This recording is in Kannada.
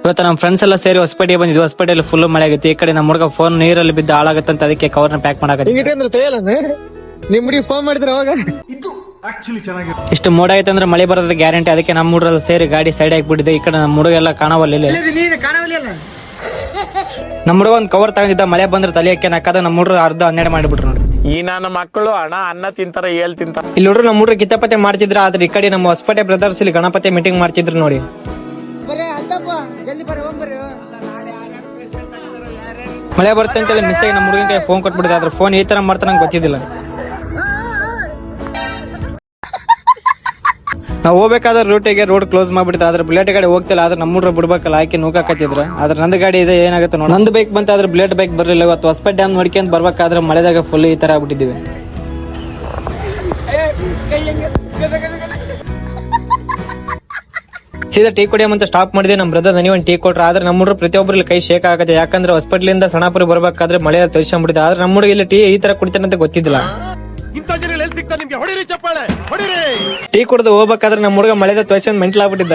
ಇವತ್ತು ನಮ್ಮ ಫ್ರೆಂಡ್ಸ್ ಎಲ್ಲ ಸೇರಿ ಹೊಸಪೇಟೆಗೆ ಬಂದಿದ್ವಿ. ಹೊಸಪೇಟೆಯಲ್ಲಿ ಫುಲ್ ಮಳೆ ಆಗೈತಿ. ಈ ಕಡೆ ನಮ್ಮ ಹುಡುಗ ಫೋನ್ ನೀರಲ್ಲಿ ಬಿದ್ದು ಹಾಳಾಗತ್ತಂತ ಅದಕ್ಕೆ ಕವರ್ನ ಪ್ಯಾಕ್ ಮಾಡಾಕತ್ತಿ. ನಿಮ್ ಹುಡುಗಿ ಫೋನ್ ಮಾಡಿದ್ರೆ ಅವಾಗ ಇಷ್ಟು ಮೋಡ ಐತೆ ಅಂದ್ರೆ ಮಳೆ ಬರೋದ ಗ್ಯಾರಂಟಿ. ಅದಕ್ಕೆ ನಮ್ಮ ಹುಡುಗರೆಲ್ಲ ಸೇರಿ ಗಾಡಿ ಸೈಡ್ ಹಾಕ್ಬಿಟ್ಟಿದೆ. ಈ ಕಡೆ ನಮ್ಮ ಹುಡುಗ ಎಲ್ಲ ಕಾಣವಲ್ಲ. ನಮ್ಮ ಹುಡುಗ ಒಂದು ಕವರ್ ತಗೊಂಡಿದ್ದ, ಮಳೆ ಬಂದ್ರೆ ತಲೆ ಹಾಕಿ ಹಾಕದ ನಮ್ಮ ಹುಡುಗ ಅರ್ಧ 12 ಮಾಡಿಬಿಟ್ರು ನೋಡಿ. ಈ ನನ್ನ ಮಕ್ಕಳು ಅನ್ನ ತಿಂತಾರ ಏಳ್ ತಿಂತಾರ. ಇಲ್ಲಿ ಹುಡುಗರು ನಮ್ಮ ಹುಡುಗ ಕಿತ್ತಾಪತ್ತೆ ಮಾಡ್ತಿದ್ರ. ಆದ್ರೆ ಈ ಕಡೆ ನಮ್ಮ ಹೊಸಪೇಟೆ ಬ್ರದರ್ಸ್ ಇಲ್ಲಿ ಗಣಪತಿ ಮೀಟಿಂಗ್ ಮಾಡ್ತಿದ್ರು ನೋಡಿ. ಮಳೆ ಬರುತ್ತೆ ಅಂತೇಳಿ ಮಿಸ್ ಆಗಿ ನಮ್ಮ ಹುಡುಗನ ಕೈ ಫೋನ್ ಕೊಟ್ಬಿಟ್ಟಿದೆ. ಆದ್ರೆ ಫೋನ್ ಈ ತರ ಮಾಡ್ತಾನೆ ನಂಗೆ ಗೊತ್ತಿದ್ದಿಲ್ಲ. ನಾವು ಹೋಗ್ಬೇಕಾದ್ರೆ ರೂಟಿಗೆ ರೋಡ್ ಕ್ಲೋಸ್ ಮಾಡ್ಬಿಡ್ತಾರೆ. ಆದ್ರೆ ಬುಲೆಟ್ ಗಾಡಿ ಹೋಗ್ತಿಲ್ಲ. ಆದ್ರೆ ನಮ್ಮ ಹುಡುಗರು ಬಿಡ್ಬೇಕಲ್ಲ, ಆಕೆ ನೂಕಾಕತ್ತಿದ್ರು. ಆದ್ರೆ ನಂದು ಗಾಡಿ ಇದೆ, ಏನಾಗುತ್ತೆ ನೋಡಿ. ನಂದು ಬೈಕ್ ಬಂತ, ಆದ್ರೆ ಬುಲೆಟ್ ಬೈಕ್ ಬರ್ಲಿಲ್ಲ. ಇವತ್ತು ಹೊಸಪೇಟೆ ಡ್ಯಾಮ್ ನೋಡ್ಕೊಂಡ್ ಬರ್ಬೇಕಾದ್ರೆ ಮಳೆದಾಗ ಫುಲ್ ಈ ತರ ಆಗ್ಬಿಟ್ಟಿದ್ದೀವಿ. ಸೀದಾ ಟೀ ಕುಡಿಯಂತ ಸ್ಟಾಪ್ ಮಾಡಿದೆ. ನಮ್ಮ ಬ್ರದರ್ ನನಗೆ ಒಂದು ಟೀ ಕೊಟ್ರು. ಆದ್ರೆ ನಮ್ಮ ಹುಡುಗರು ಪ್ರತಿಯೊಬ್ಬರಲ್ಲಿ ಕೈ ಶೇಕ್ ಆಗುತ್ತೆ. ಯಾಕಂದ್ರೆ ಹಾಸ್ಪಿಟ್ಲಿಂದ ಸಣ್ಣಪುರಿ ಬರ್ಬೇಕಾದ್ರೆ ಮಳೆ ತೋರಿಸ್ಬಿಟ್ಟಿದೆ. ಆದ್ರೆ ನಮ್ಮ ಹುಡುಗ ಇಲ್ಲಿ ಟೀ ಈ ತರ ಕುಡಿತಾನೆ ಅಂತ ಗೊತ್ತಿದ್ದಿಲ್ಲ. ಟೀ ಕುಡ್ದು ಹೋಗ್ಬೇಕಾದ್ರೆ ನಮ್ಮ ಹುಡುಗ ಮಳೆದ ತೋರಿಸ್ಕೊಂಡು ಮೆಂಟ್ಲಾಗ್ಬಿಟ್ಟಿದ್ದ.